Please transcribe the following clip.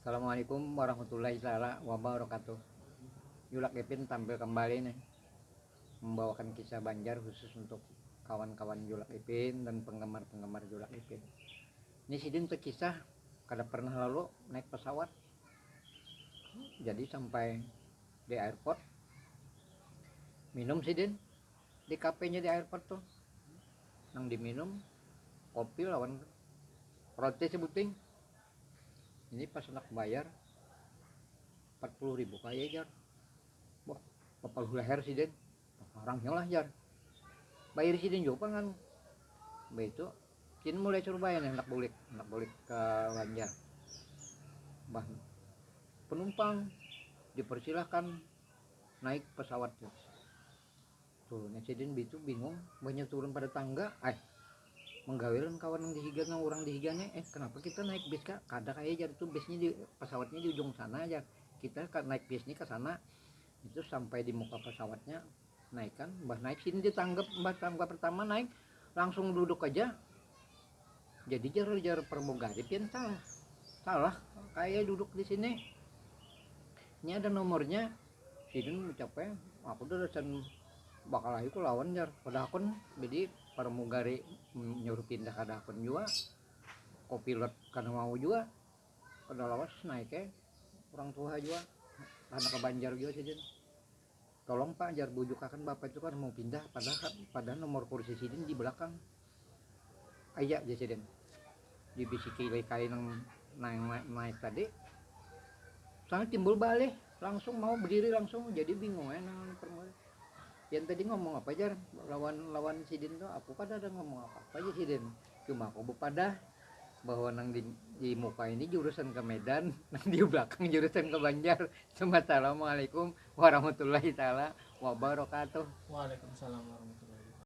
Assalamualaikum warahmatullahi wabarakatuh. Yulak Ipin tampil kembali nih, membawakan kisah Banjar khusus untuk kawan-kawan Yulak Ipin dan penggemar-penggemar Yulak Ipin. Ini sidin tuh kisah kada pernah lalu naik pesawat. Jadi sampai di airport minum sidin di kafenya di airport tuh. Nang diminum kopi lawan roti sebuting. Ini pas nak bayar 40.000 kayak jar. Wah, kapal leher sidin. Orangnya lah jar. Bayar sidin juga kan. Begitu kini mulai suruh bayar hendak balik ke Banjar. Bah, penumpang dipersilahkan naik pesawat tuh. Sidin itu bingung, banyak turun pada tangga. Menggawelan kawan yang dihigana orang dihiganya, kenapa kita naik bis kak? Kada kayak jar tuh bisnya di pesawatnya di ujung sana aja. Kita naik bisnya ke sana. Itu sampai di muka pesawatnya naik kan, naik sini ditanggap, tangga pertama naik langsung duduk aja. Jadi jar pramugari pian salah kayak duduk di sini. Ini ada nomornya. Sidin ucapnya aku udah dosen bakal ayo lawan jar pada akun, jadi pramugari nyuruh pindah kada akun juga, kopilot karena mau juga kada lawas naik orang tua juga anak ke Banjar juga sidin. Tolong pak jar bujuk akan bapak itu kan mau pindah, pada nomor kursi sidin di belakang aja sidin dibisiki kali nang naik tadi. Soalnya timbul balik langsung mau berdiri langsung, jadi bingung nang permula. Yang tadi ngomong apa aja lawan sidin tuh, aku pada ada ngomong apa aja sidin, cuma aku pada bahwa nang di muka ini jurusan ke Medan, nang di belakang jurusan ke Banjar. Assalamualaikum warahmatullahi wabarakatuh. Waalaikumsalam warahmatullahi